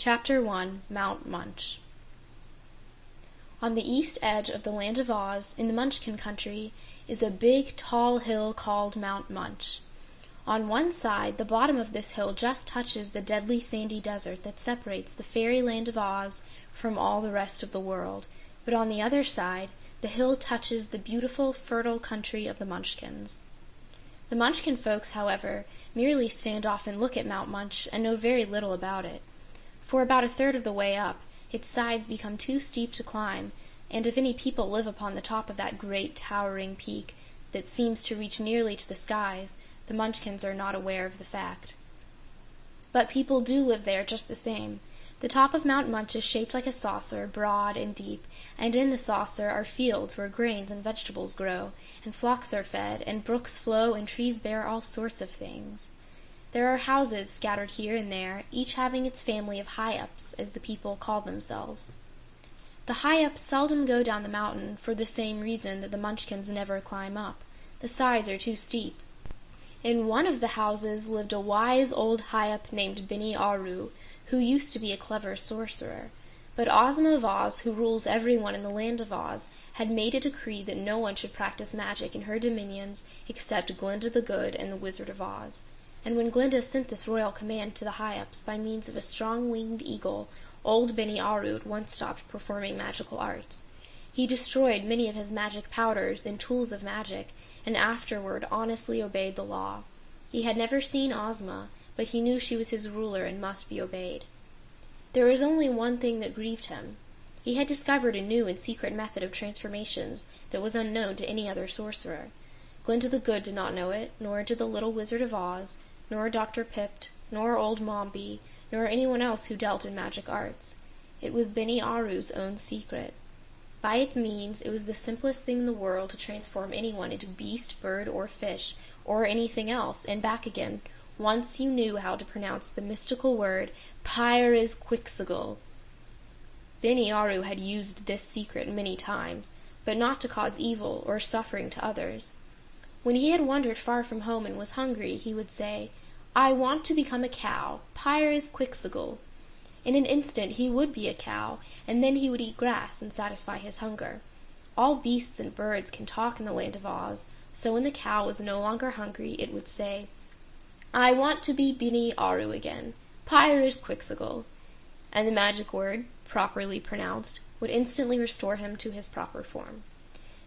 Chapter 1 Mount Munch. On the east edge of the Land of Oz, in the Munchkin country, is a big, tall hill called Mount Munch. On one side, the bottom of this hill just touches the deadly sandy desert that separates the fairyland of Oz from all the rest of the world, but on the other side, the hill touches the beautiful, fertile country of the Munchkins. The Munchkin folks, however, merely stand off and look at Mount Munch and know very little about it. For about a third of the way up, its sides become too steep to climb, and if any people live upon the top of that great towering peak that seems to reach nearly to the skies, the Munchkins are not aware of the fact. But people do live there just the same. The top of Mount Munch is shaped like a saucer, broad and deep, and in the saucer are fields where grains and vegetables grow, and flocks are fed, and brooks flow, and trees bear all sorts of things. There are houses scattered here and there, each having its family of high-ups, as the people call themselves. The high-ups seldom go down the mountain for the same reason that the Munchkins never climb up. The sides are too steep. In one of the houses lived a wise old high-up named Bini Aru, who used to be a clever sorcerer. But Ozma of Oz, who rules everyone in the land of Oz, had made a decree that no one should practice magic in her dominions except Glinda the Good and the Wizard of Oz. And when Glinda sent this royal command to the high-ups by means of a strong-winged eagle, old Bini Aru at once stopped performing magical arts. He destroyed many of his magic powders and tools of magic, and afterward honestly obeyed the law. He had never seen Ozma, but he knew she was his ruler and must be obeyed. There was only one thing that grieved him. He had discovered a new and secret method of transformations that was unknown to any other sorcerer. Glinda the Good did not know it, nor did the little Wizard of Oz, nor Dr. Pipt, nor old Mombi, nor anyone else who dealt in magic arts. It was Bini Aru's own secret. By its means, it was the simplest thing in the world to transform anyone into beast, bird, or fish, or anything else, and back again, once you knew how to pronounce the mystical word Pyrzqxgl. Bini Aru had used this secret many times, but not to cause evil or suffering to others. When he had wandered far from home and was hungry, he would say, "I want to become a cow, Pyrzqxgl." In an instant he would be a cow, and then he would eat grass and satisfy his hunger. All beasts and birds can talk in the land of Oz, so when the cow was no longer hungry, it would say, "I want to be Bini Aru again, Pyrzqxgl," and the magic word, properly pronounced, would instantly restore him to his proper form.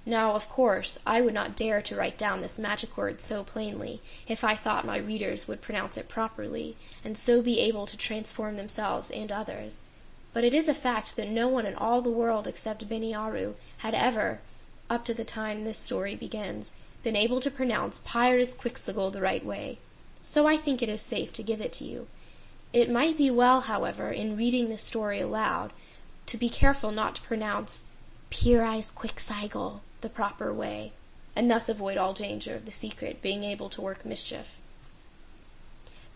Now, of course, I would not dare to write down this magic word so plainly if I thought my readers would pronounce it properly, and so be able to transform themselves and others. But it is a fact that no one in all the world except Bini Aru had ever, up to the time this story begins, been able to pronounce Pyrzqxgl the right way. So I think it is safe to give it to you. It might be well, however, in reading this story aloud, to be careful not to pronounce Pyrzqxgl the proper way, and thus avoid all danger of the secret being able to work mischief.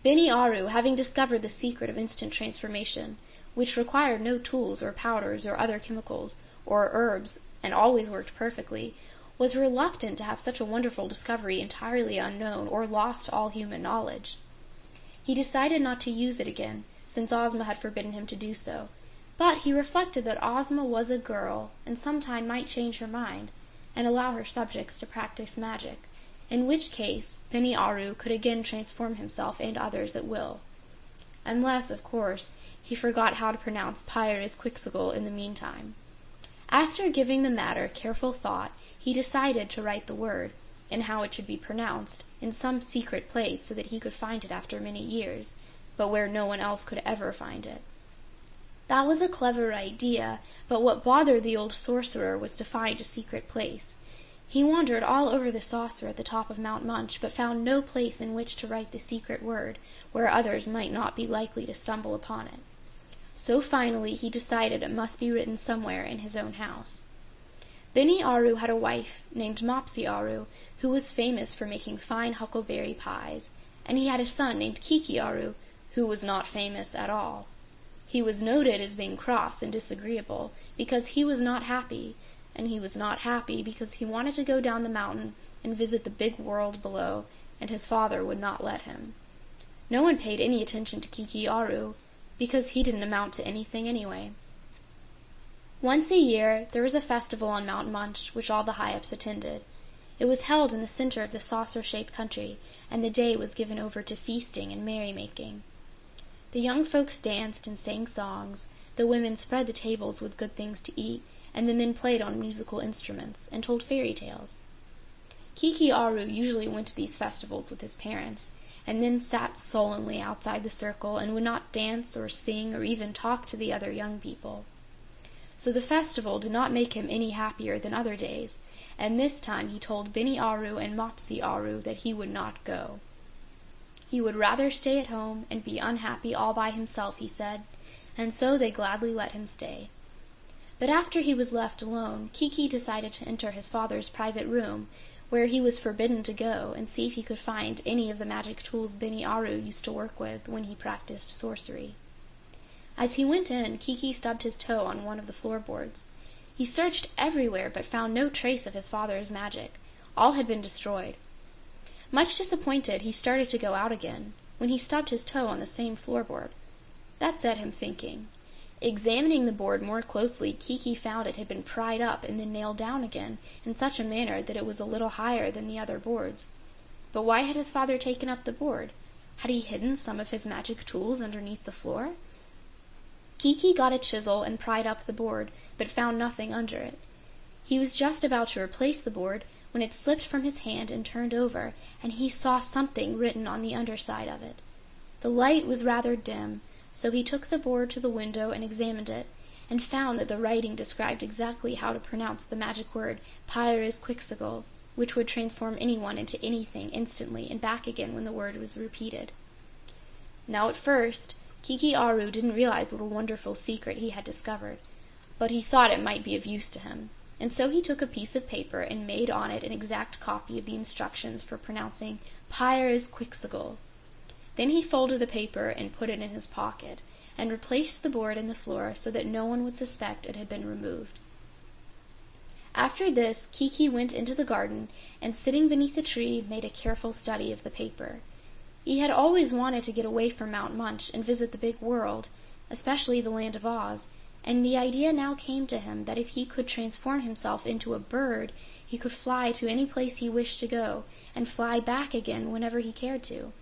Bini Aru, having discovered the secret of instant transformation, which required no tools or powders or other chemicals or herbs, and always worked perfectly, was reluctant to have such a wonderful discovery entirely unknown or lost to all human knowledge. He decided not to use it again, since Ozma had forbidden him to do so, but he reflected that Ozma was a girl, and sometime might change her mind, and allow her subjects to practice magic, in which case Bini Aru could again transform himself and others at will. Unless, of course, he forgot how to pronounce Pyrzqxgl in the meantime. After giving the matter careful thought, he decided to write the word, and how it should be pronounced, in some secret place so that he could find it after many years, but where no one else could ever find it. That was a clever idea, but what bothered the old sorcerer was to find a secret place. He wandered all over the saucer at the top of Mount Munch, but found no place in which to write the secret word, where others might not be likely to stumble upon it. So finally he decided it must be written somewhere in his own house. Bini Aru had a wife named Mopsy Aru, who was famous for making fine huckleberry pies, and he had a son named Kiki Aru, who was not famous at all. He was noted as being cross and disagreeable because he was not happy, and he was not happy because he wanted to go down the mountain and visit the big world below, and his father would not let him. No one paid any attention to Kiki Aru, because he didn't amount to anything anyway. Once a year, there was a festival on Mount Munch, which all the high-ups attended. It was held in the center of the saucer-shaped country, and the day was given over to feasting and merrymaking. The young folks danced and sang songs, the women spread the tables with good things to eat, and the men played on musical instruments and told fairy tales. Kiki Aru usually went to these festivals with his parents, and then sat sullenly outside the circle and would not dance or sing or even talk to the other young people. So the festival did not make him any happier than other days, and this time he told Bini Aru and Mopsy Aru that he would not go. He would rather stay at home and be unhappy all by himself, he said, and so they gladly let him stay. But after he was left alone, Kiki decided to enter his father's private room, where he was forbidden to go, and see if he could find any of the magic tools Bini Aru used to work with when he practiced sorcery. As he went in, Kiki stubbed his toe on one of the floorboards. He searched everywhere but found no trace of his father's magic. All had been destroyed. Much disappointed, he started to go out again, when he stubbed his toe on the same floorboard. That set him thinking. Examining the board more closely, Kiki found it had been pried up and then nailed down again in such a manner that it was a little higher than the other boards. But why had his father taken up the board? Had he hidden some of his magic tools underneath the floor? Kiki got a chisel and pried up the board, but found nothing under it. He was just about to replace the board when it slipped from his hand and turned over, and he saw something written on the underside of it. The light was rather dim, so he took the board to the window and examined it, and found that the writing described exactly how to pronounce the magic word Pyris Quixogle, which would transform anyone into anything instantly and back again when the word was repeated. Now at first, Kiki Aru didn't realize what a wonderful secret he had discovered, but he thought it might be of use to him, and so he took a piece of paper and made on it an exact copy of the instructions for pronouncing Pyris Quixogle. Then he folded the paper and put it in his pocket, and replaced the board in the floor so that no one would suspect it had been removed. After this, Kiki went into the garden, and sitting beneath a tree, made a careful study of the paper. He had always wanted to get away from Mount Munch and visit the big world, especially the land of Oz, and the idea now came to him that if he could transform himself into a bird, he could fly to any place he wished to go, and fly back again whenever he cared to.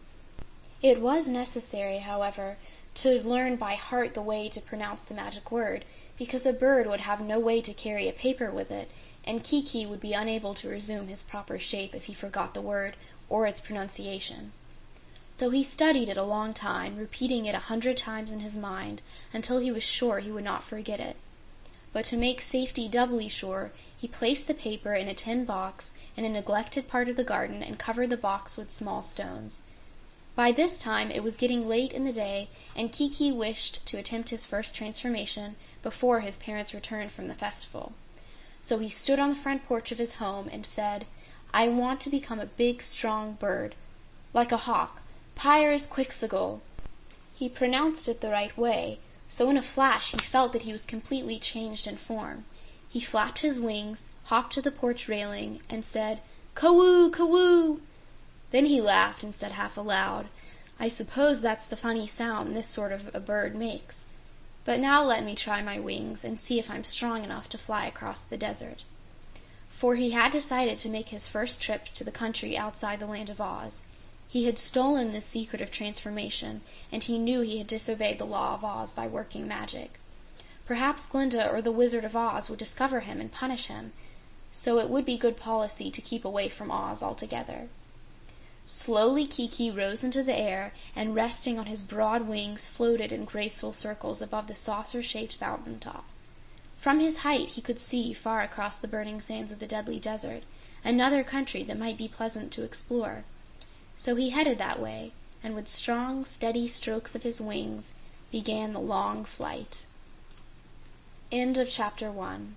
It was necessary, however, to learn by heart the way to pronounce the magic word, because a bird would have no way to carry a paper with it, and Kiki would be unable to resume his proper shape if he forgot the word or its pronunciation. So he studied it a long time, repeating it 100 times in his mind, until he was sure he would not forget it. But to make safety doubly sure, he placed the paper in a tin box in a neglected part of the garden and covered the box with small stones. By this time it was getting late in the day, and Kiki wished to attempt his first transformation before his parents returned from the festival. So he stood on the front porch of his home and said, "I want to become a big, strong bird, like a hawk. Pyris Quixogle." He pronounced it the right way, so in a flash he felt that he was completely changed in form. He flapped his wings, hopped to the porch railing, and said, "Cawoo, cawoo!" Then he laughed and said half aloud, "I suppose that's the funny sound this sort of a bird makes. But now let me try my wings and see if I'm strong enough to fly across the desert." For he had decided to make his first trip to the country outside the land of Oz. He had stolen the secret of transformation, and he knew he had disobeyed the law of Oz by working magic. Perhaps Glinda or the Wizard of Oz would discover him and punish him, so it would be good policy to keep away from Oz altogether. Slowly Kiki rose into the air, and resting on his broad wings floated in graceful circles above the saucer-shaped mountain top. From his height he could see, far across the burning sands of the deadly desert, another country that might be pleasant to explore. So he headed that way, and with strong, steady strokes of his wings began the long flight. End of Chapter 1.